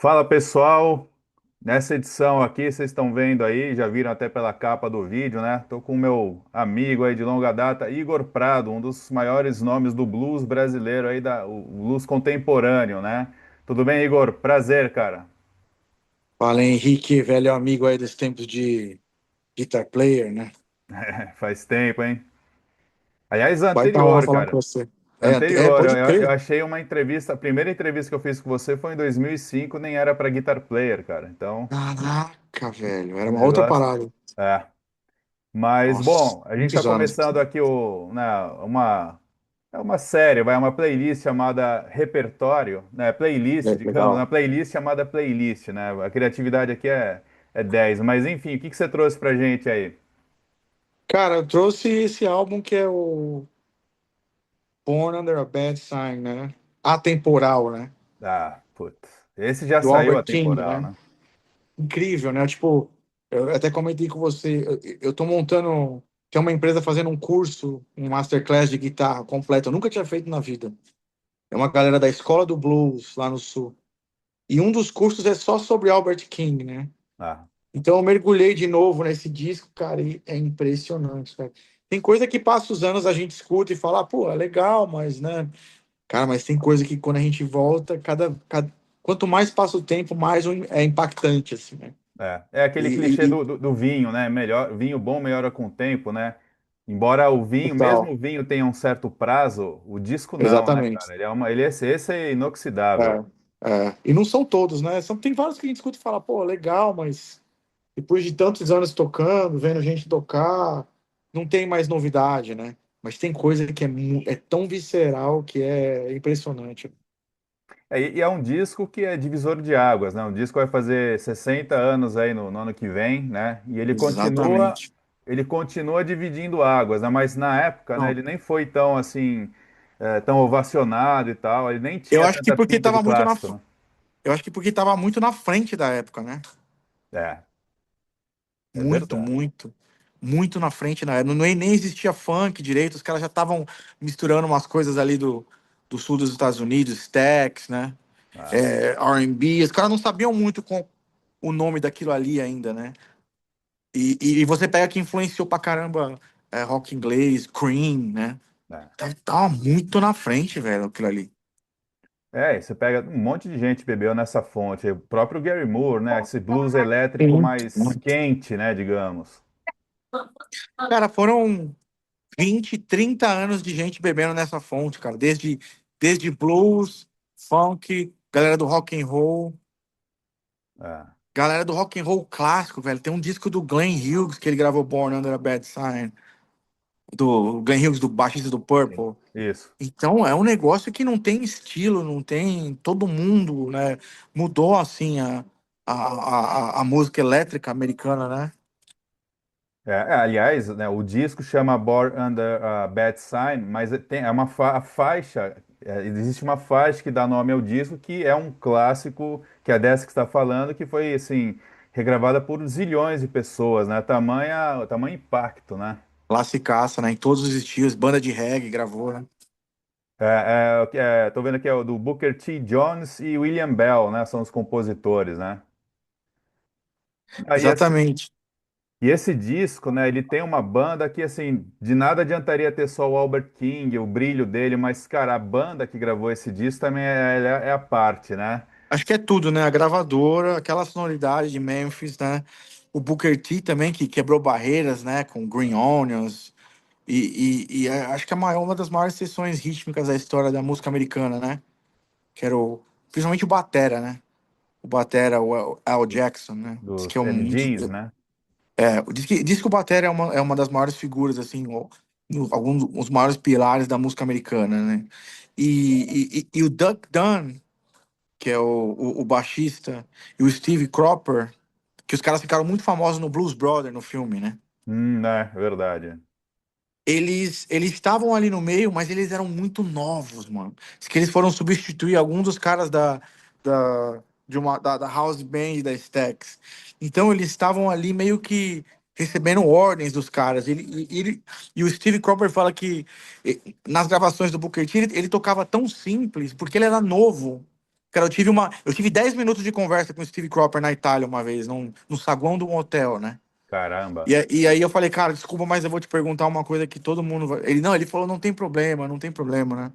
Fala pessoal, nessa edição aqui vocês estão vendo aí, já viram até pela capa do vídeo, né? Tô com o meu amigo aí de longa data, Igor Prado, um dos maiores nomes do blues brasileiro aí, o blues contemporâneo, né? Tudo bem, Igor? Prazer, cara. Fala, Henrique, velho amigo aí dos tempos de Guitar Player, né? Faz tempo, hein? Aliás, Baita honra anterior, falar com cara. você. Anterior, Pode eu crer. achei uma entrevista, a primeira entrevista que eu fiz com você foi em 2005, nem era para Guitar Player, cara. Então, Caraca, velho, o era uma outra negócio. parada. É. Mas, Nossa, bom, a gente está muitos anos. começando aqui uma série, uma playlist chamada Repertório, né? Playlist, digamos, uma Legal. playlist chamada Playlist, né? A criatividade aqui é 10, mas enfim, o que que você trouxe pra gente aí? Cara, eu trouxe esse álbum que é o Born Under a Bad Sign, né? Atemporal, né? Ah, putz, esse já Do saiu Albert a King, temporal, né? né? Incrível, né? Tipo, eu até comentei com você, eu tô montando, tem uma empresa fazendo um curso, um masterclass de guitarra completo, eu nunca tinha feito na vida. É uma galera da Escola do Blues, lá no Sul. E um dos cursos é só sobre Albert King, né? Ah, Então eu mergulhei de novo nesse disco, cara, e é impressionante, cara. Tem coisa que passa os anos a gente escuta e fala, ah, pô, é legal, mas, né? Cara, mas tem coisa que quando a gente volta, quanto mais passa o tempo, mais é impactante, assim, né? é aquele E, clichê e- do vinho, né? Melhor, vinho bom melhora com o tempo, né? Embora o vinho, mesmo Total, o vinho tenha um certo prazo, o disco não, né, exatamente. cara? Esse é inoxidável. E não são todos, né? Tem vários que a gente escuta e fala, pô, legal, mas depois de tantos anos tocando, vendo gente tocar, não tem mais novidade, né? Mas tem coisa que é tão visceral que é impressionante. E é um disco que é divisor de águas, né? Um disco vai fazer 60 anos aí no ano que vem, né? E Exatamente. ele continua dividindo águas, né? Mas na época, né, Não, ele nem foi tão assim, tão ovacionado e tal, ele nem eu tinha acho que tanta porque pinta de tava muito na, clássico, né? eu acho que porque tava muito na frente da época, né? É, é Muito, verdade. muito, muito na frente na época. Não, nem existia funk direito, os caras já estavam misturando umas coisas ali do sul dos Estados Unidos, Stax, né? Ah, R&B, os caras não sabiam muito com o nome daquilo ali ainda, né? E você pega que influenciou pra caramba rock inglês, Cream, né? é. Tava muito na frente, velho, aquilo ali. E você pega um monte de gente bebeu nessa fonte. O próprio Gary Moore, né? Esse blues elétrico Muito, mais muito. quente, né? Digamos. Cara, foram 20, 30 anos de gente bebendo nessa fonte, cara. Desde blues, funk, galera do rock and roll, É, galera do rock and roll clássico, velho. Tem um disco do Glenn Hughes que ele gravou Born Under a Bad Sign, do Glenn Hughes, do baixista do sim. Purple. Isso. Então é um negócio que não tem estilo, não tem. Todo mundo, né? Mudou assim a música elétrica americana, né? Aliás, né, o disco chama Born Under a Bad Sign, mas é uma a faixa, existe uma faixa que dá nome ao disco que é um clássico, que é dessa que está falando, que foi assim regravada por zilhões de pessoas, né? Tamanho impacto, né? Classicaça, né? Em todos os estilos, banda de reggae gravou, né? Tô vendo aqui é o do Booker T. Jones e William Bell, né? São os compositores, né? Aí Exatamente. e esse disco, né, ele tem uma banda que, assim, de nada adiantaria ter só o Albert King, o brilho dele, mas, cara, a banda que gravou esse disco também é a parte, né? Acho que é tudo, né? A gravadora, aquela sonoridade de Memphis, né? O Booker T também, que quebrou barreiras, né? Com Green Onions. Acho que uma das maiores sessões rítmicas da história da música americana, né? Que era principalmente o Batera, né? O Batera, o Al Jackson, né? Diz que é Dos um. MGs, né? Diz que o Batera é uma das maiores figuras, assim, alguns dos maiores pilares da música americana, né? E o Duck Dunn, que é o baixista, e o Steve Cropper, que os caras ficaram muito famosos no Blues Brother, no filme, né? É verdade. Eles estavam ali no meio, mas eles eram muito novos, mano. Diz que eles foram substituir alguns dos caras da House Band da Stax. Então eles estavam ali meio que recebendo ordens dos caras. E o Steve Cropper fala que nas gravações do Booker T ele tocava tão simples porque ele era novo. Cara, eu tive 10 minutos de conversa com o Steve Cropper na Itália uma vez, no saguão de um hotel, né? Caramba. E aí eu falei, cara, desculpa, mas eu vou te perguntar uma coisa que todo mundo vai. Ele, não, ele falou, não tem problema, não tem problema, né?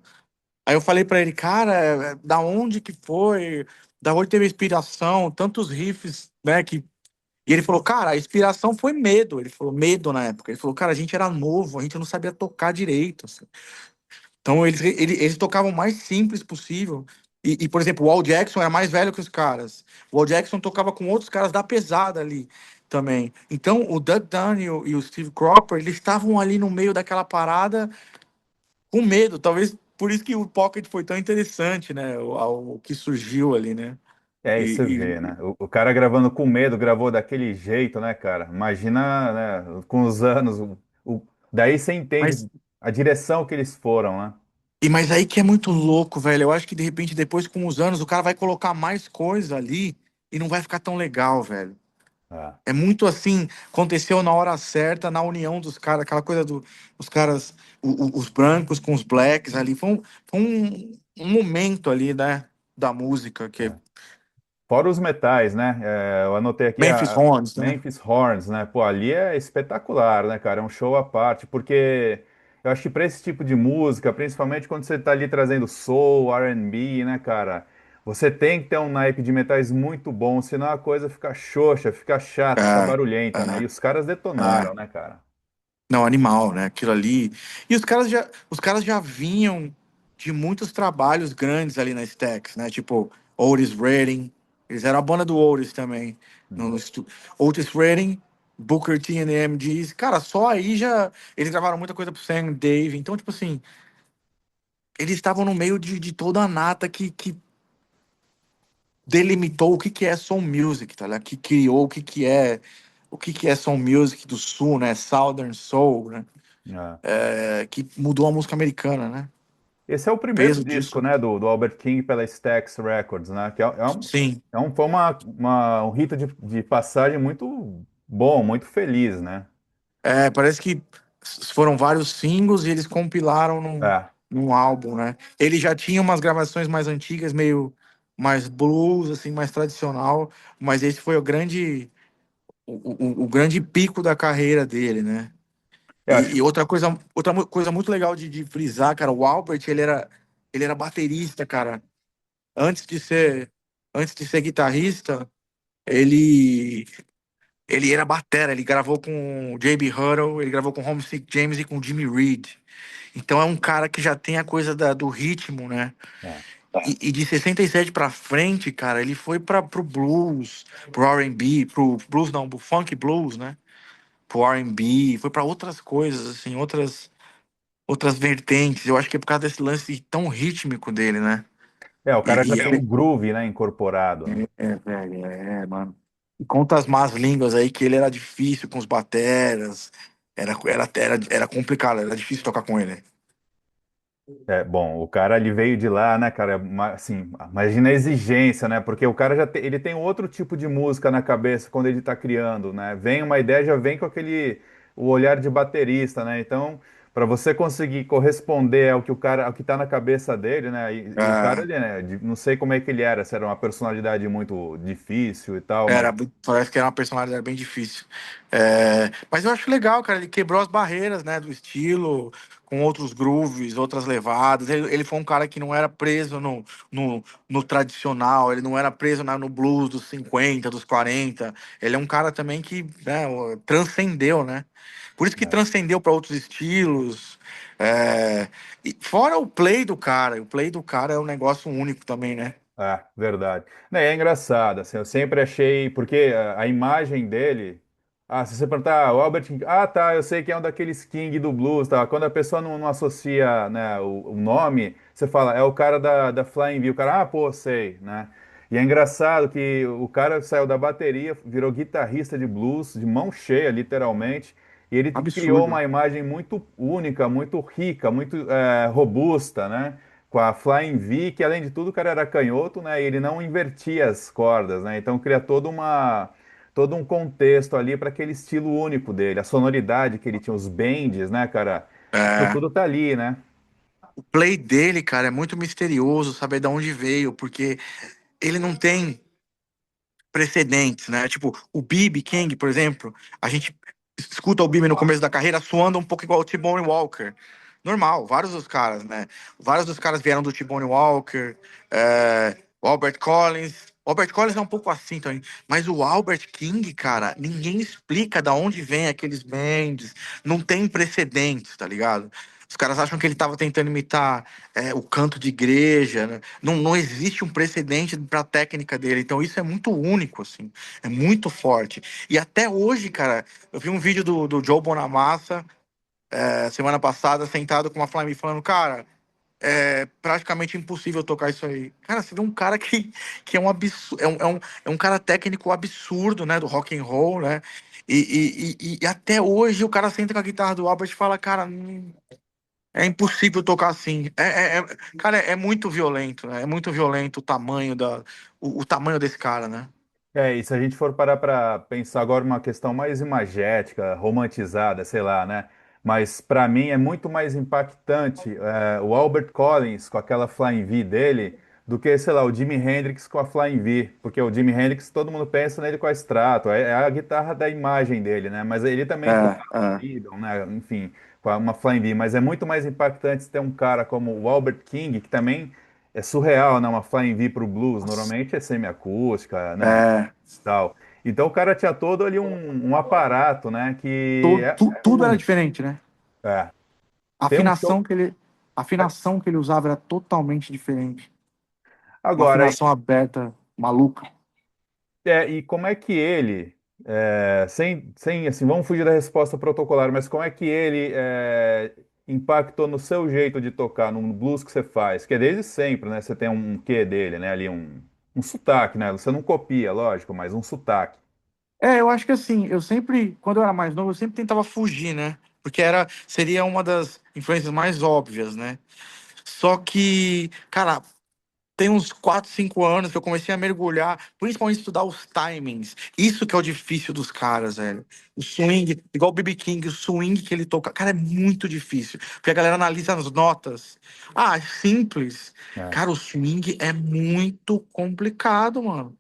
Aí eu falei pra ele, cara, da onde que foi? Da onde teve a inspiração? Tantos riffs, né? E ele falou, cara, a inspiração foi medo. Ele falou, medo na época. Ele falou, cara, a gente era novo, a gente não sabia tocar direito, assim. Então eles tocavam o mais simples possível. Por exemplo, o Al Jackson era mais velho que os caras. O Al Jackson tocava com outros caras da pesada ali também. Então o Doug Dunn e o Steve Cropper, eles estavam ali no meio daquela parada com medo. Talvez por isso que o Pocket foi tão interessante, né? O que surgiu ali, né? É, aí você vê, né? O cara gravando com medo, gravou daquele jeito, né, cara? Imagina, né, com os anos, daí você Mas, entende a direção que eles foram, né? mas aí que é muito louco, velho. Eu acho que de repente, depois, com os anos, o cara vai colocar mais coisa ali e não vai ficar tão legal, velho. Ah, É muito assim, aconteceu na hora certa, na união dos caras, aquela coisa dos caras, os brancos com os blacks ali. Foi um momento ali, né, da música, que é é. Fora os metais, né? É, eu anotei aqui Memphis a Horns, né? Memphis Horns, né? Pô, ali é espetacular, né, cara? É um show à parte, porque eu acho que para esse tipo de música, principalmente quando você tá ali trazendo soul, R&B, né, cara? Você tem que ter um naipe de metais muito bom, senão a coisa fica xoxa, fica chata, fica É, barulhenta, né? E os caras detonaram, é. né, cara? Não, animal, né? Aquilo ali. E os caras já vinham de muitos trabalhos grandes ali na Stax, né? Tipo, Otis Redding. Eles eram a banda do Otis também. Uhum. Otis Redding, Booker T and the MGs. Cara, só aí já. Eles gravaram muita coisa pro Sam Dave. Então, tipo assim, eles estavam no meio de toda a nata que delimitou o que é soul music, tá ligado? Que criou o que é soul music do sul, né? Southern Soul, né? É. Que mudou a música americana, né? Esse é o O primeiro peso disco, disso. né, do Albert King pela Stax Records, né? Que Sim. foi um rito de passagem muito bom, muito feliz, né? É, parece que foram vários singles e eles compilaram É, num álbum, né? Ele já tinha umas gravações mais antigas, meio mais blues, assim, mais tradicional, mas esse foi o grande pico da carreira dele, né? eu acho, E outra coisa muito legal de frisar, cara, o Albert, ele era baterista, cara. Antes de ser, antes de ser guitarrista, ele ele era batera, ele gravou com o J.B. Huddle, ele gravou com Homesick James e com Jimmy Reed. Então é um cara que já tem a coisa do ritmo, né? é, E de 67 pra frente, cara, ele foi pro blues, pro R&B, pro blues não, pro funk blues, né? Pro R&B, foi pra outras coisas, assim, outras vertentes. Eu acho que é por causa desse lance tão rítmico dele, né? o cara já E tem o groove, né, incorporado. velho, mano. E conta as más línguas aí que ele era difícil com os bateras. Era complicado, era difícil tocar com ele. É, bom, o cara ele veio de lá, né, cara? Assim, imagina a exigência, né? Porque o cara ele tem outro tipo de música na cabeça quando ele tá criando, né? Vem uma ideia, já vem com o olhar de baterista, né? Então, para você conseguir corresponder ao que ao que tá na cabeça dele, né? E o cara, Ah, ele, né? Não sei como é que ele era, se era uma personalidade muito difícil e tal, mas parece que era uma personalidade bem difícil. Mas eu acho legal, cara. Ele quebrou as barreiras, né, do estilo, com outros grooves, outras levadas. Ele foi um cara que não era preso no tradicional, ele não era preso no blues dos 50, dos 40. Ele é um cara também que, né, transcendeu, né? Por isso que né? transcendeu para outros estilos. E fora o play do cara é um negócio único também, né? É, verdade. Né, é engraçado, assim, eu sempre achei, porque a imagem dele, se você perguntar, o Albert King, tá, eu sei que é um daqueles King do blues, tá, quando a pessoa não associa, né, o nome, você fala, é o cara da Flying V, o cara, pô, sei, né, e é engraçado que o cara saiu da bateria, virou guitarrista de blues, de mão cheia, literalmente, e ele criou Absurdo. uma imagem muito única, muito rica, muito robusta, né, com a Flying V, que além de tudo o cara era canhoto, né? E ele não invertia as cordas, né? Então cria todo um contexto ali para aquele estilo único dele, a sonoridade que ele tinha, os bends, né, cara? Isso É, tudo tá ali, né? o play dele, cara, é muito misterioso, saber de onde veio, porque ele não tem precedentes, né? Tipo, o B.B. King, por exemplo, a gente escuta o B.B. no começo da carreira suando um pouco igual o T-Bone Walker. Normal, vários dos caras, né? Vários dos caras vieram do T-Bone Walker, o Albert Collins. O Albert Collins é um pouco assim também, mas o Albert King, cara, ninguém explica da onde vem aqueles bends, não tem precedentes, tá ligado? Os caras acham que ele tava tentando imitar o canto de igreja, né? Não existe um precedente para a técnica dele, então isso é muito único, assim, é muito forte. E até hoje, cara, eu vi um vídeo do Joe Bonamassa semana passada, sentado com uma Flame falando, cara, é praticamente impossível tocar isso aí. Cara, você vê um cara que é um absurdo, é um cara técnico absurdo, né, do rock and roll, né? E até hoje o cara senta com a guitarra do Albert e fala, cara, é impossível tocar assim. Cara, é muito violento, né? É muito violento o tamanho o tamanho desse cara, né? E se a gente for parar para pensar agora uma questão mais imagética, romantizada, sei lá, né? Mas para mim é muito mais impactante o Albert Collins com aquela Flying V dele do que, sei lá, o Jimi Hendrix com a Flying V, porque o Jimi Hendrix todo mundo pensa nele com a Strato, é a guitarra da imagem dele, né? Mas ele também tocava É. Fiddle, né? Enfim, com uma Flying V, mas é muito mais impactante ter um cara como o Albert King, que também é surreal, né? Uma Flying V pro blues, normalmente é semiacústica, né? É. Tal. Então o cara tinha todo ali um aparato, né? É Tudo era único. diferente, né? É. A Tem um show. afinação que ele usava era totalmente diferente. Uma Agora, afinação aberta, maluca. e como é que ele, sem assim, vamos fugir da resposta protocolar, mas como é que ele impactou no seu jeito de tocar, no blues que você faz? Que é desde sempre, né? Você tem um quê dele, né? Ali um sotaque, né? Você não copia, lógico, mas um sotaque. Eu acho que assim, eu sempre, quando eu era mais novo, eu sempre tentava fugir, né? Porque seria uma das influências mais óbvias, né? Só que, cara, tem uns 4 5 anos que eu comecei a mergulhar, principalmente estudar os timings. Isso que é o difícil dos caras, velho. O swing, igual o B.B. King, o swing que ele toca, cara, é muito difícil. Porque a galera analisa as notas. Ah, é simples. É. Cara, o swing é muito complicado, mano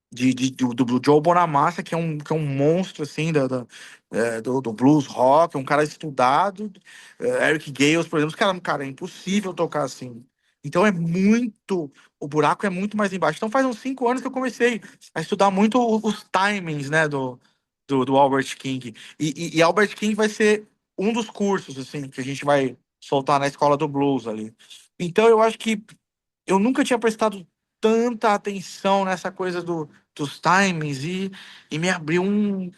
do Joe Bonamassa, que é um monstro, assim, do blues rock, um cara estudado. Eric Gales, por exemplo, cara, é impossível tocar assim. Então o buraco é muito mais embaixo. Então faz uns 5 anos que eu comecei a estudar muito os timings, né, do Albert King. E Albert King vai ser um dos cursos, assim, que a gente vai soltar na escola do blues ali. Então eu acho que eu nunca tinha prestado tanta atenção nessa coisa dos timings e me abriu um.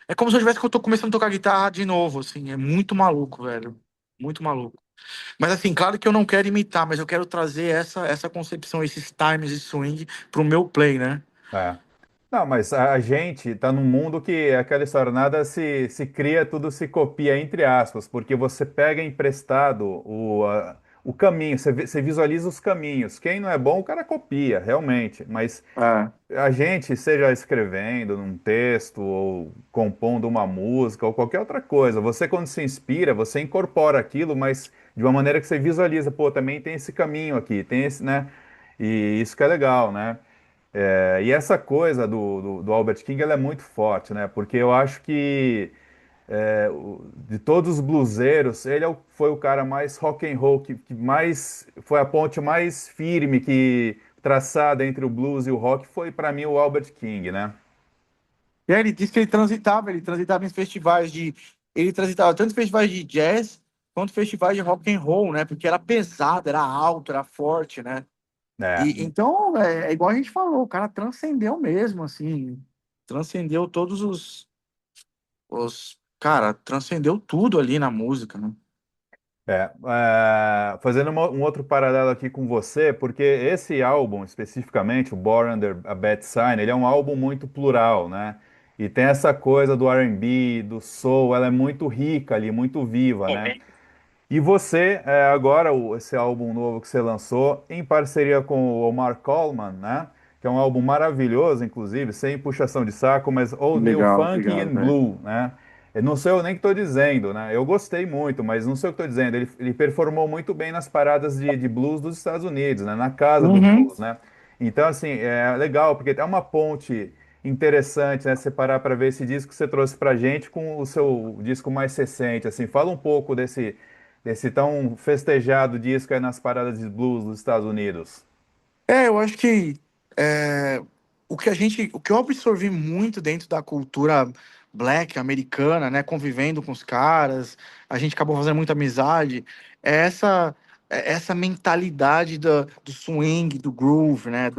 É como se eu tivesse que eu tô começando a tocar guitarra de novo, assim. É muito maluco, velho. Muito maluco. Mas assim, claro que eu não quero imitar, mas eu quero trazer essa concepção, esses times e swing pro meu play, né? É. Não, mas a gente está num mundo que é aquela história, nada se cria, tudo se copia, entre aspas, porque você pega emprestado o caminho, você visualiza os caminhos. Quem não é bom, o cara copia, realmente. Mas É, a gente, seja escrevendo num texto, ou compondo uma música, ou qualquer outra coisa, você quando se inspira, você incorpora aquilo, mas de uma maneira que você visualiza, pô, também tem esse caminho aqui, tem esse, né? E isso que é legal, né? E essa coisa do Albert King, ela é muito forte, né? Porque eu acho que de todos os bluseiros, ele foi o cara mais rock and roll, que mais foi a ponte mais firme que traçada entre o blues e o rock, foi para mim o Albert King, né? E aí ele disse que ele transitava em festivais de. Ele transitava tanto em festivais de jazz quanto festivais de rock and roll, né? Porque era pesado, era alto, era forte, né? É, E então, é igual a gente falou, o cara transcendeu mesmo, assim, transcendeu todos cara, transcendeu tudo ali na música, né? fazendo um outro paralelo aqui com você, porque esse álbum especificamente, o Born Under a Bad Sign, ele é um álbum muito plural, né? E tem essa coisa do R&B, do soul, ela é muito rica ali, muito viva, né? E você, agora, esse álbum novo que você lançou, em parceria com o Omar Coleman, né? Que é um álbum maravilhoso, inclusive, sem puxação de saco, mas Old New Legal, Funky obrigado, and velho. Blue, né? não sou eu nem que estou dizendo, né? Eu gostei muito, mas não sei o que estou dizendo. Ele performou muito bem nas paradas de blues dos Estados Unidos, né? Na casa do Uhum. blues, né? Então, assim, é legal, porque é uma ponte interessante, né? Você parar para ver esse disco que você trouxe pra gente com o seu disco mais recente, assim. Fala um pouco desse tão festejado disco aí nas paradas de blues dos Estados Unidos. Eu acho que é, o que eu absorvi muito dentro da cultura black americana, né, convivendo com os caras, a gente acabou fazendo muita amizade, é essa mentalidade do swing, do groove, né,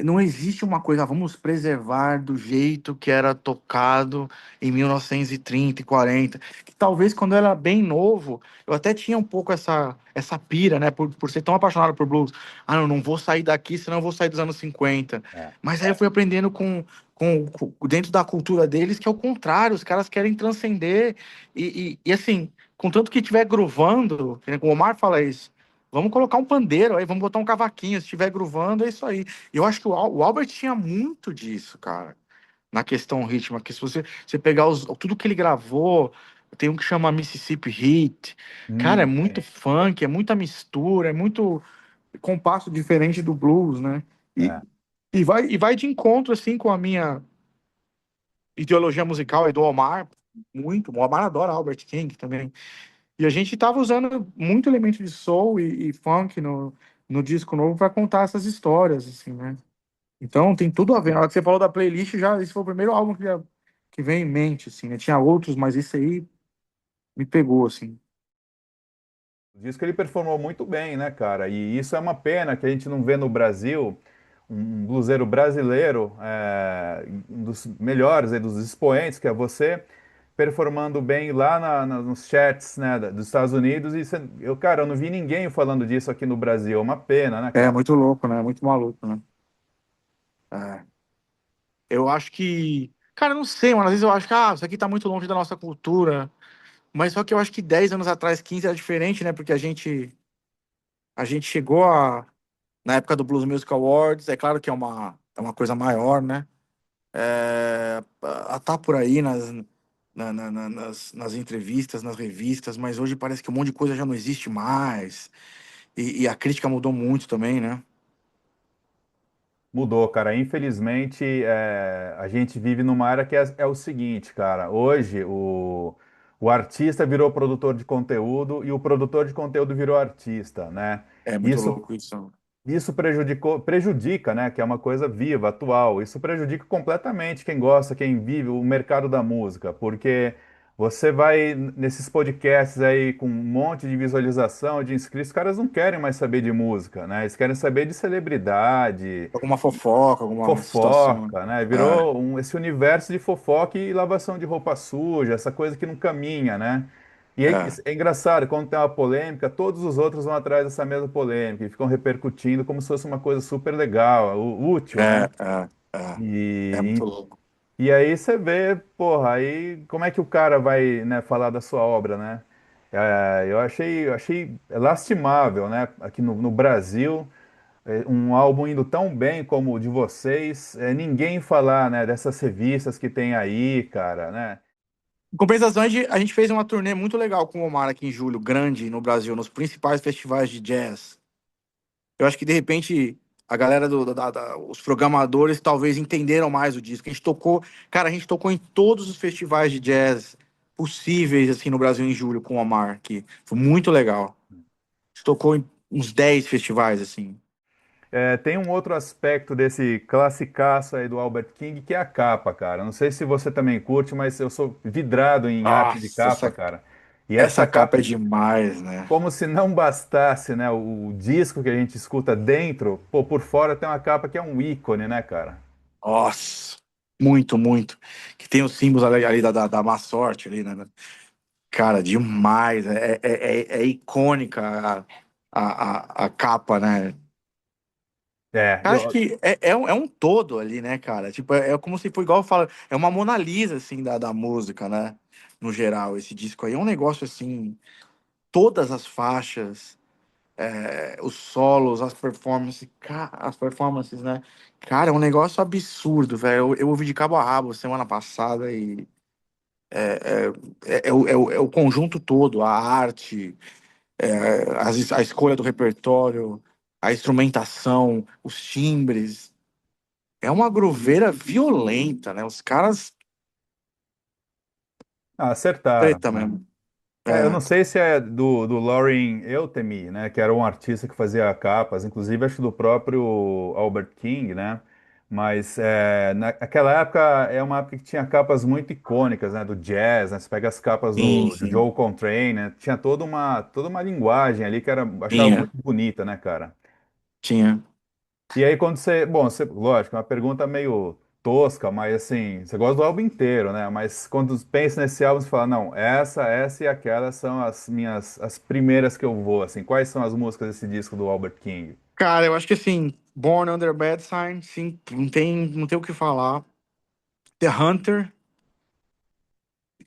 não existe uma coisa, vamos preservar do jeito que era tocado em 1930 e 40, que talvez quando eu era bem novo, eu até tinha um pouco essa pira, né, por ser tão apaixonado por blues. Ah, não, não vou sair daqui, senão eu vou sair dos anos 50. É. Mas aí eu fui aprendendo dentro da cultura deles que é o contrário, os caras querem transcender. E assim, contanto que estiver groovando, que nem o Omar fala isso, vamos colocar um pandeiro aí, vamos botar um cavaquinho, se estiver groovando, é isso aí. E eu acho que o Albert tinha muito disso, cara, na questão rítmica, que se você pegar tudo que ele gravou, tem um que chama Mississippi Heat, cara, é muito Sim. funk, é muita mistura, é muito compasso diferente do blues, né? E, É. e vai de encontro, assim, com a minha ideologia musical e do Omar, muito. O Omar adora Albert King também. E a gente tava usando muito elemento de soul e funk no disco novo para contar essas histórias, assim, né? Então tem tudo a ver. Na hora que você falou da playlist, já esse foi o primeiro álbum que vem em mente, assim, né? Tinha outros, mas esse aí me pegou, assim. Diz que ele performou muito bem, né, cara? E isso é uma pena que a gente não vê no Brasil um bluseiro brasileiro, um dos melhores, dos expoentes, que é você, performando bem lá nos charts, né, dos Estados Unidos. E cara, eu não vi ninguém falando disso aqui no Brasil. É uma pena, né, É cara? muito louco, né? Muito maluco, né? É. Eu acho que. Cara, eu não sei, mano. Às vezes eu acho que isso aqui tá muito longe da nossa cultura. Mas só que eu acho que 10 anos atrás, 15 era diferente, né? Porque a gente chegou na época do Blues Music Awards, é claro que é uma coisa maior, né? A tá por aí nas entrevistas, nas revistas, mas hoje parece que um monte de coisa já não existe mais. E a crítica mudou muito também, né? Mudou, cara. Infelizmente, a gente vive numa área que é o seguinte, cara. Hoje, o artista virou produtor de conteúdo e o produtor de conteúdo virou artista, né? É muito Isso louco isso. isso prejudica, né? Que é uma coisa viva, atual. Isso prejudica completamente quem gosta, quem vive o mercado da música, porque você vai nesses podcasts aí com um monte de visualização, de inscritos, os caras não querem mais saber de música, né? Eles querem saber de celebridade, Alguma fofoca, alguma situação. fofoca, né? É, Virou esse universo de fofoca e lavação de roupa suja, essa coisa que não caminha, né? E é, é engraçado, quando tem uma polêmica, todos os outros vão atrás dessa mesma polêmica e ficam repercutindo como se fosse uma coisa super legal, útil, né? é muito E, louco. e aí você vê, porra, aí como é que o cara vai, né, falar da sua obra, né? Eu achei lastimável, né? Aqui no Brasil um álbum indo tão bem como o de vocês, ninguém falar, né, dessas revistas que tem aí, cara, né? Em compensação, a gente fez uma turnê muito legal com o Omar aqui em julho, grande no Brasil, nos principais festivais de jazz. Eu acho que de repente a galera os programadores talvez entenderam mais o disco. A gente tocou, cara, a gente tocou em todos os festivais de jazz possíveis assim no Brasil em julho com o Omar, que foi muito legal. A gente tocou em uns 10 festivais assim. Tem um outro aspecto desse classicaço aí do Albert King, que é a capa, cara. Não sei se você também curte, mas eu sou vidrado em arte de Nossa, capa, cara. E essa essa capa é capa, demais, né? como se não bastasse, né, o disco que a gente escuta dentro, pô, por fora tem uma capa que é um ícone, né, cara? Nossa, muito, muito. Que tem os símbolos ali da má sorte ali, né? Cara, demais. É icônica a capa, né? É, Cara, acho que é um todo ali, né, cara? Tipo, é como se for igual eu falo, é uma Mona Lisa, assim, da música, né? No geral, esse disco aí é um negócio assim, todas as faixas, os solos, as performances, né? Cara, é um negócio absurdo, velho. Eu ouvi de cabo a rabo semana passada É o conjunto todo, a arte, a escolha do repertório, a instrumentação, os timbres. É uma grooveira violenta, né? Os caras Ah, acertaram, treta né? mesmo. Eu não É, sei se é do Lauren Eutemy, né, que era um artista que fazia capas, inclusive acho do próprio Albert King, né, mas naquela época é uma época que tinha capas muito icônicas, né, do jazz, né, você pega as capas sim, do sim. Joe Coltrane, né, tinha toda uma linguagem ali que era, achava Tinha, muito bonita, né, cara. tinha. E aí quando lógico, é uma pergunta meio tosca, mas assim, você gosta do álbum inteiro, né? Mas quando pensa nesse álbum, você fala, não, essa e aquela são as primeiras que eu vou, assim. Quais são as músicas desse disco do Albert King? Cara, eu acho que assim, Born Under Bad Sign, sim, não tem o que falar. The Hunter,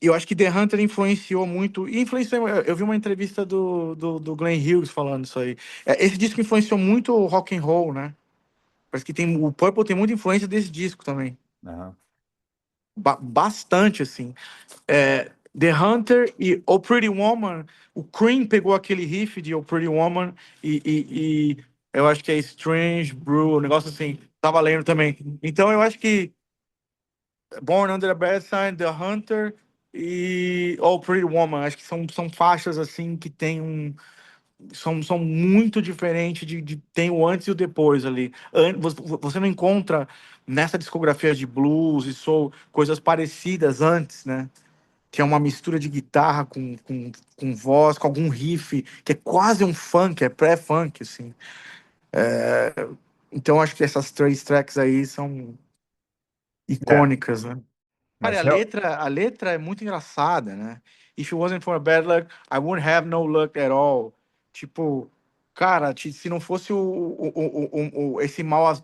eu acho que The Hunter influenciou muito. E influenciou. Eu vi uma entrevista do Glenn Hughes falando isso aí. Esse disco influenciou muito o rock and roll, né? Parece que o Purple tem muita influência desse disco também. Aham. Bastante, assim. The Hunter e Oh Pretty Woman. O Cream pegou aquele riff de Oh Pretty Woman e eu acho que é Strange Brew, um negócio assim. Tava lendo também. Então eu acho que Born Under a Bad Sign, The Hunter e Oh Pretty Woman. Acho que são faixas assim que tem são muito diferentes tem o antes e o depois ali. Você não encontra nessa discografia de blues e soul coisas parecidas antes, né? Que é uma mistura de guitarra com voz, com algum riff, que é quase um funk, é pré-funk, assim. Então acho que essas três tracks aí são É, icônicas, né? Cara, e mas a letra é muito engraçada, né? If it wasn't for a bad luck, I wouldn't have no luck at all. Tipo, cara, se não fosse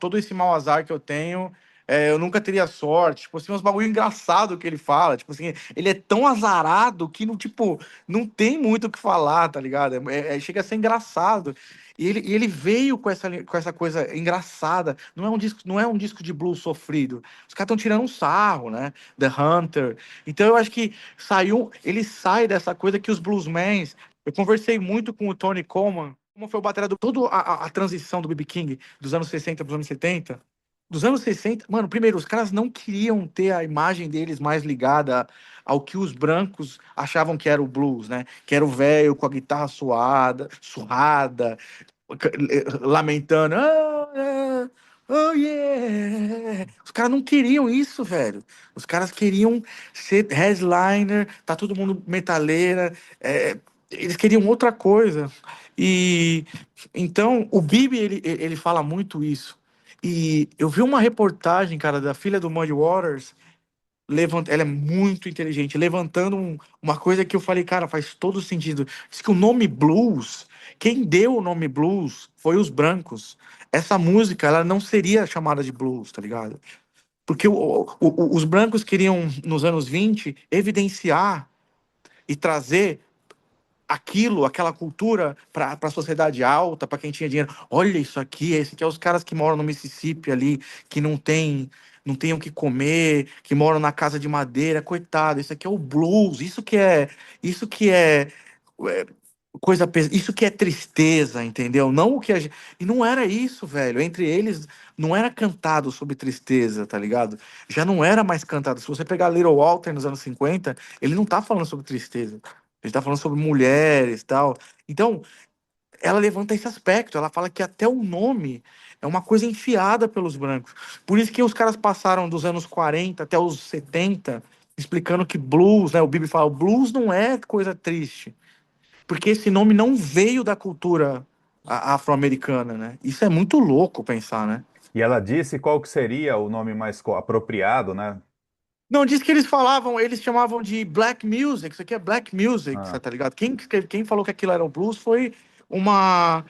todo esse mau azar que eu tenho, eu nunca teria sorte. Tipo assim, uns bagulho engraçado que ele fala. Tipo assim, ele é tão azarado que não, tipo, não tem muito o que falar, tá ligado? Chega a ser engraçado. E ele veio com essa coisa engraçada. Não é um disco de blues sofrido. Os caras estão tirando um sarro, né? The Hunter. Então eu acho que ele sai dessa coisa que os bluesmans. Eu conversei muito com o Tony Coleman, como foi o batera toda a transição do B.B. King dos anos 60 para os anos 70. Dos anos 60, mano, primeiro, os caras não queriam ter a imagem deles mais ligada ao que os brancos achavam que era o blues, né? Que era o velho com a guitarra surrada, lamentando. Oh, yeah. Os caras não queriam isso, velho. Os caras queriam ser headliner, tá todo mundo metaleira. Eles queriam outra coisa. E então o Bibi ele fala muito isso. E eu vi uma reportagem, cara, da filha do Muddy Waters. Ela é muito inteligente, levantando uma coisa que eu falei, cara, faz todo sentido. Diz que o nome blues, quem deu o nome blues foi os brancos. Essa música, ela não seria chamada de blues, tá ligado? Porque os brancos queriam, nos anos 20 evidenciar e trazer aquela cultura para a sociedade alta, para quem tinha dinheiro. Olha isso aqui, esse aqui é os caras que moram no Mississippi ali, que não tem o que comer, que moram na casa de madeira, coitado. Isso aqui é o blues, isso que é isso que é tristeza, entendeu? Não o que e não era isso, velho. Entre eles não era cantado sobre tristeza, tá ligado? Já não era mais cantado. Se você pegar Little Walter nos anos 50, ele não tá falando sobre tristeza. Ele tá falando sobre mulheres e tal. Então, ela levanta esse aspecto. Ela fala que até o nome é uma coisa enfiada pelos brancos. Por isso que os caras passaram dos anos 40 até os 70 explicando que blues, né? O Bibi fala, blues não é coisa triste. Porque esse nome não veio da cultura afro-americana, né? Isso é muito louco pensar, né? e ela disse qual que seria o nome mais apropriado, né? Não, diz que eles chamavam de black music, isso aqui é black music, você Ah, tá ligado? Quem falou que aquilo era o blues foi uma,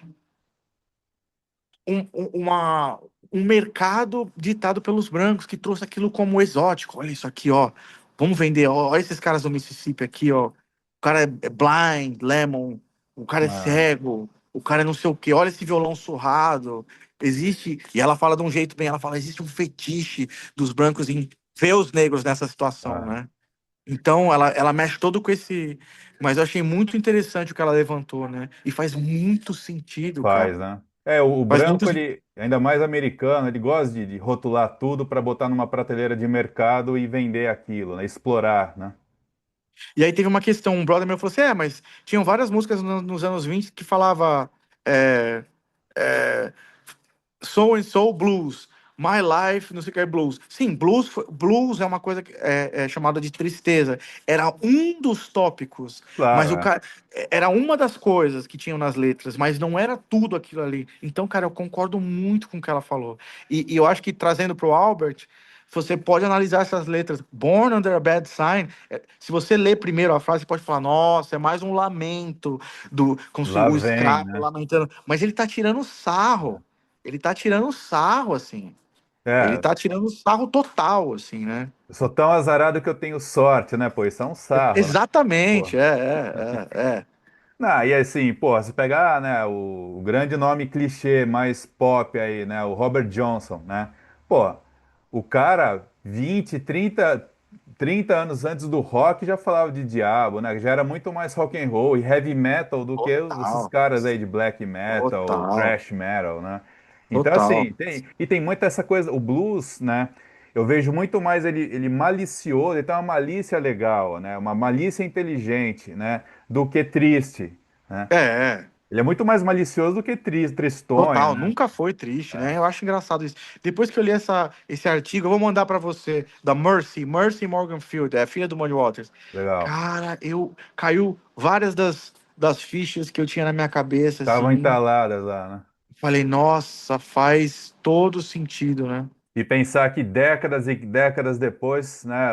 uma, um mercado ditado pelos brancos que trouxe aquilo como exótico. Olha isso aqui, ó. Vamos vender, ó, olha esses caras do Mississippi aqui, ó. O cara é blind, lemon, o cara é ah, cego, o cara é não sei o quê. Olha esse violão surrado. E ela fala de um jeito bem, ela fala, existe um fetiche dos brancos em ver os negros nessa situação, ah. né? Então, ela mexe todo com esse. Mas eu achei muito interessante o que ela levantou, né? E faz muito sentido, cara. Faz, né? É, o Faz muito. branco, ele, ainda mais americano, ele gosta de rotular tudo para botar numa prateleira de mercado e vender aquilo, né? Explorar, né? E aí teve uma questão, um brother meu falou assim: mas tinham várias músicas nos anos 20 que falava. é, é, So and So Blues, My Life, não sei o que é blues. Sim, blues é uma coisa que é chamada de tristeza. Era um dos tópicos, mas Claro, o é. cara era uma das coisas que tinham nas letras, mas não era tudo aquilo ali. Então, cara, eu concordo muito com o que ela falou. E eu acho que trazendo para o Albert, você pode analisar essas letras. Born Under a Bad Sign. Se você ler primeiro a frase, você pode falar, nossa, é mais um lamento do como se Lá o vem, escravo né? lamentando. Mas ele tá tirando sarro. Ele tá tirando sarro, assim. Ele É, tá tirando sarro total, assim, né? eu sou tão azarado que eu tenho sorte, né? Pô, isso é um sarro, né? Pô. Exatamente, é. Não, e assim, pô, se pegar, né, o grande nome clichê mais pop aí, né, o Robert Johnson, né? Pô, o cara, 30 anos antes do rock já falava de diabo, né? Já era muito mais rock and roll e heavy metal do que esses Total, caras aí de black metal, total, thrash metal, né? Então, total. assim, tem muita essa coisa, o blues, né? Eu vejo muito mais ele malicioso, ele tem uma malícia legal, né? Uma malícia inteligente, né? Do que triste, né? É. Ele é muito mais malicioso do que tristonho, Total, né? nunca foi triste, É, né? Eu acho engraçado isso. Depois que eu li esse artigo, eu vou mandar pra você, da Mercy Morganfield, é a filha do Muddy Waters. legal. Cara, caiu várias das fichas que eu tinha na minha cabeça, Estavam assim. entaladas lá, né? Falei, nossa, faz todo sentido, né? E pensar que décadas e décadas depois, né,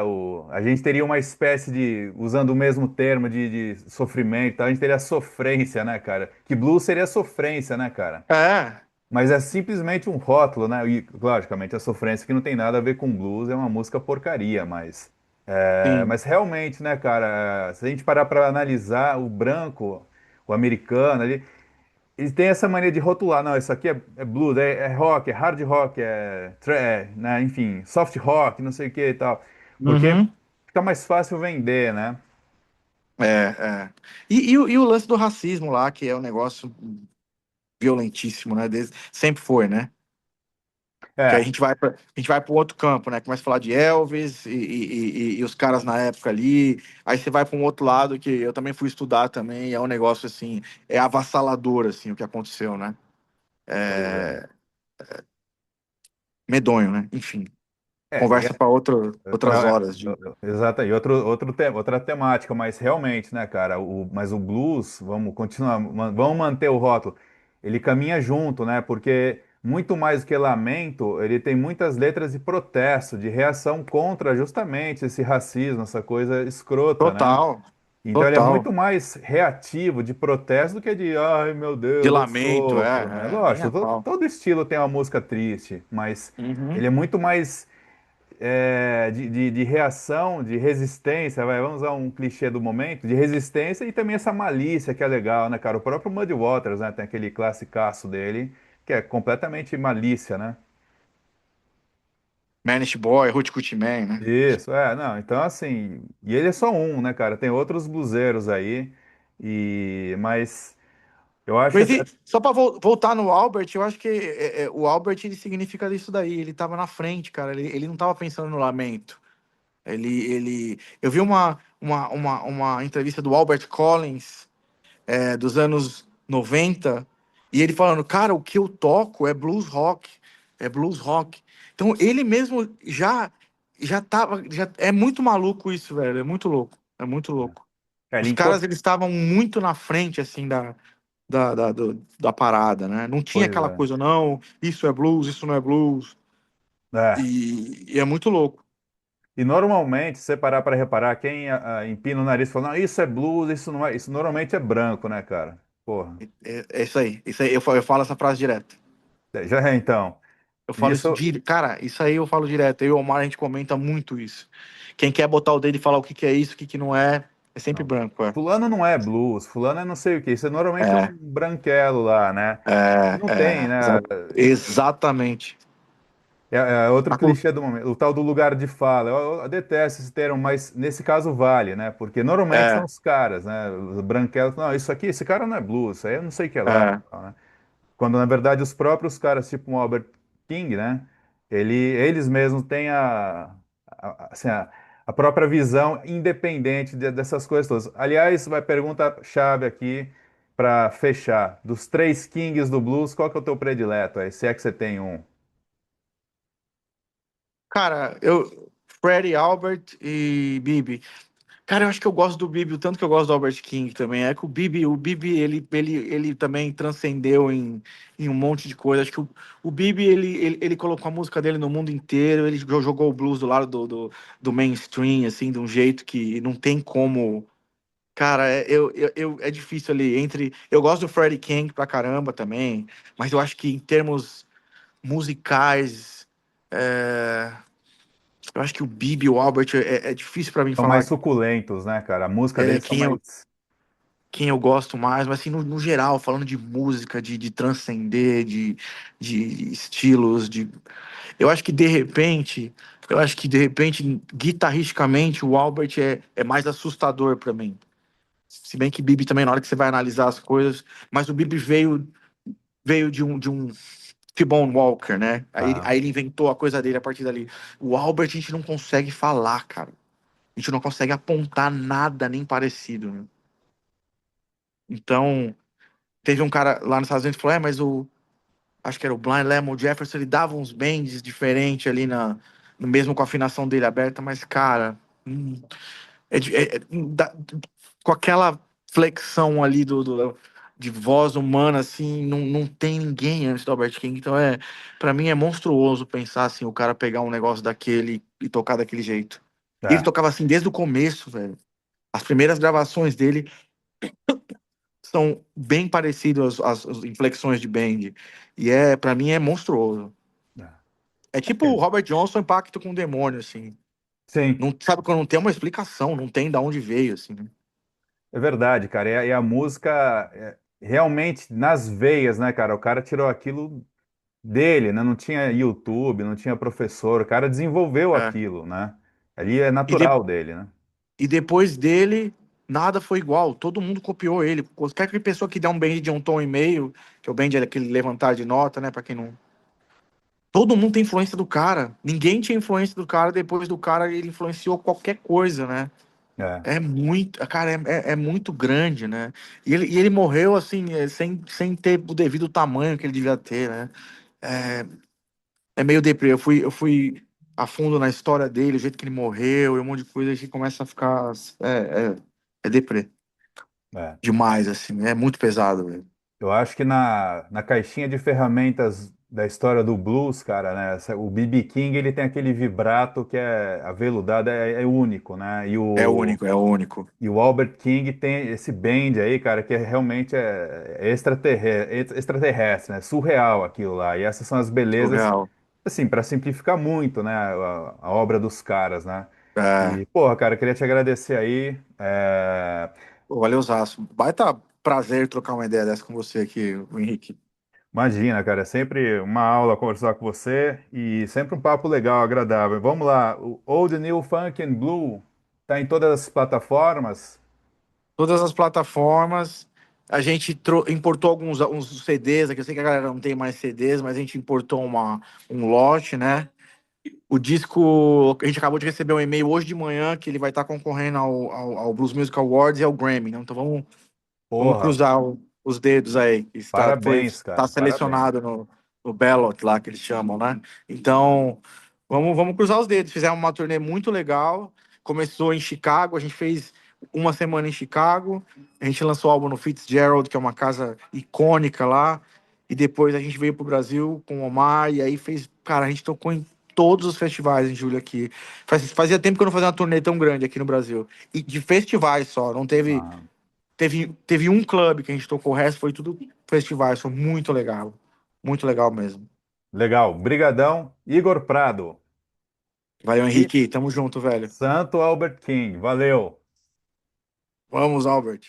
a gente teria uma espécie de, usando o mesmo termo de sofrimento, e tal, a gente teria sofrência, né, cara? Que blues seria sofrência, né, cara? É, Mas é simplesmente um rótulo, né? E, logicamente, a sofrência que não tem nada a ver com blues, é uma música porcaria, sim. mas realmente, né, cara, se a gente parar para analisar o branco, o americano ali, eles têm essa mania de rotular, não, isso aqui é blues, é rock, é hard rock, né, enfim, soft rock, não sei o que e tal, porque Uhum. fica mais fácil vender, né? É. E o lance do racismo lá, que é um negócio violentíssimo, né? Sempre foi, né? Que aí É, a gente vai para um outro campo, né? Começa a falar de Elvis e os caras na época ali. Aí você vai para um outro lado que eu também fui estudar também. É um negócio assim, é avassalador assim o que aconteceu, né? pois é. Medonho, né? Enfim, E conversa para outras horas de. exato, e outra temática, mas realmente, né, cara, mas o blues, vamos continuar, vamos manter o rótulo, ele caminha junto, né, porque muito mais do que lamento, ele tem muitas letras de protesto, de reação contra justamente esse racismo, essa coisa escrota, né? Total, Então ele é total. muito mais reativo de protesto do que de, ai meu De Deus, eu lamento, sofro, né? nem Lógico, a pau. todo estilo tem uma música triste, mas ele Uhum. é muito mais de reação, de resistência, vamos usar um clichê do momento, de resistência e também essa malícia que é legal, né, cara? O próprio Muddy Waters, né, tem aquele classicaço dele, que é completamente malícia, né? Manish Boy, Hoochie Coochie Man, né? Isso, não, então assim, e ele é só um, né, cara? Tem outros bluseiros aí, mas eu acho que Mas só para voltar no Albert, eu acho que o Albert ele significa isso daí. Ele estava na frente, cara. Ele não estava pensando no lamento. Eu vi uma entrevista do Albert Collins dos anos 90 e ele falando, cara, o que eu toco é blues rock. Então ele mesmo já tava, já é muito maluco isso, velho. É muito louco, é muito louco. ele Os caras incorpora. eles estavam muito na frente assim da parada, né? Não tinha Pois aquela é. coisa, não, isso é blues, isso não é blues. É. E é muito louco. E normalmente, se você parar para reparar, quem empina o nariz e fala, não, isso é blues, isso não é, isso normalmente é branco, né, cara? Porra. É isso aí. Isso aí eu falo essa frase direto. Já é então. Eu falo isso Isso, de, cara, isso aí eu falo direto. Eu e o Omar a gente comenta muito isso. Quem quer botar o dedo e falar o que que é isso, o que que não é, é sempre não. branco, é. Fulano não é blues, fulano é não sei o quê. Isso normalmente é um É, branquelo lá, né? Não tem, né? exatamente. é outro A cul- clichê do momento, o tal do lugar de fala. Eu detesto esse termo, mas nesse caso vale, né? Porque normalmente são É, os caras, né? Os branquelos, não, isso aqui, esse cara não é blues, isso aí eu não sei o que é lá. é. Tal, né? Quando na verdade os próprios caras, tipo o Albert King, né? Eles mesmos têm assim, a própria visão independente dessas coisas todas. Aliás, vai pergunta chave aqui para fechar. Dos três Kings do blues, qual que é o teu predileto aí? Se é que você tem um. Cara, Freddie, Albert e Bibi. Cara, eu acho que eu gosto do Bibi, o tanto que eu gosto do Albert King também. É que o Bibi ele também transcendeu em um monte de coisa. Acho que o Bibi, ele colocou a música dele no mundo inteiro, ele jogou o blues do lado do mainstream, assim, de um jeito que não tem como. Cara, é difícil ali entre. Eu gosto do Freddie King pra caramba também, mas eu acho que em termos musicais. é, Eu acho que o Bibi e o Albert é difícil pra mim São mais falar suculentos, né, cara? A música é, deles são quem eu, mais. quem eu gosto mais, mas assim, no geral, falando de música, de transcender, de estilos, eu acho que de repente, guitarristicamente, o Albert é mais assustador pra mim. Se bem que Bibi também, na hora que você vai analisar as coisas, mas o Bibi veio de um T-Bone Walker, né? Aham. Aí ele inventou a coisa dele a partir dali. O Albert a gente não consegue falar, cara. A gente não consegue apontar nada nem parecido, né? Então, teve um cara lá nos Estados Unidos que falou: mas acho que era o Blind Lemon Jefferson, ele dava uns bends diferentes ali no mesmo com a afinação dele aberta, mas, cara, é, de- é- é- dá- com aquela flexão ali de voz humana, assim, não tem ninguém antes do Albert King. Então, para mim é monstruoso pensar assim, o cara pegar um negócio daquele e tocar daquele jeito. E ele É, tocava assim desde o começo, velho. As primeiras gravações dele são bem parecidas às inflexões de band. E para mim é monstruoso. é. É tipo o Robert Johnson em Pacto com o Demônio, assim. Sim, Não sabe quando não tem uma explicação, não tem de onde veio, assim, né? é verdade, cara. E a música realmente nas veias, né, cara? O cara tirou aquilo dele, né? Não tinha YouTube, não tinha professor. O cara desenvolveu É. aquilo, né? Ali é E, de- natural dele, né? e depois dele, nada foi igual. Todo mundo copiou ele. Qualquer pessoa que der um bend de um tom e meio, que o bend é aquele levantar de nota, né? Pra quem não. Todo mundo tem influência do cara. Ninguém tinha influência do cara. Depois do cara, ele influenciou qualquer coisa, né? É, É muito, cara, é muito grande, né? E ele morreu assim, sem ter o devido tamanho que ele devia ter, né? É meio deprê. Eu fui a fundo na história dele, o jeito que ele morreu, e um monte de coisa, a gente começa a ficar. É deprê. é. Demais, assim. É muito pesado, velho. Eu acho que na caixinha de ferramentas da história do blues, cara, né? O B.B. King, ele tem aquele vibrato que é aveludado, é único, né? É único, é único. E o Albert King tem esse band aí, cara, que realmente é extraterrestre, né? Surreal aquilo lá. E essas são as belezas, Surreal. assim, para simplificar muito, né? A obra dos caras, né? É. E, porra, cara, queria te agradecer aí. Pô, valeu, Zaço. Baita prazer trocar uma ideia dessa com você aqui, o Henrique. Imagina, cara, é sempre uma aula conversar com você e sempre um papo legal, agradável. Vamos lá, o Old New Funk and Blue tá em todas as plataformas. Todas as plataformas. A gente importou alguns uns CDs aqui. Eu sei que a galera não tem mais CDs, mas a gente importou um lote, né? O disco, a gente acabou de receber um e-mail hoje de manhã que ele vai estar concorrendo ao Blues Music Awards e ao Grammy, né? Então vamos Porra, cruzar os dedos aí. parabéns, Está cara, parabéns. selecionado no ballot lá que eles chamam, né? Então, vamos cruzar os dedos. Fizemos uma turnê muito legal. Começou em Chicago, a gente fez uma semana em Chicago. A gente lançou o álbum no Fitzgerald, que é uma casa icônica lá. E depois a gente veio pro Brasil com o Omar. E aí cara, a gente tocou em todos os festivais em julho aqui. Fazia tempo que eu não fazia uma turnê tão grande aqui no Brasil. E de festivais só, não teve. Ah, Teve um clube que a gente tocou, o resto foi tudo festivais, foi muito legal. Muito legal mesmo. legal, brigadão, Igor Prado Valeu, e Henrique. Tamo junto, velho. Santo Albert King, valeu. Vamos, Albert.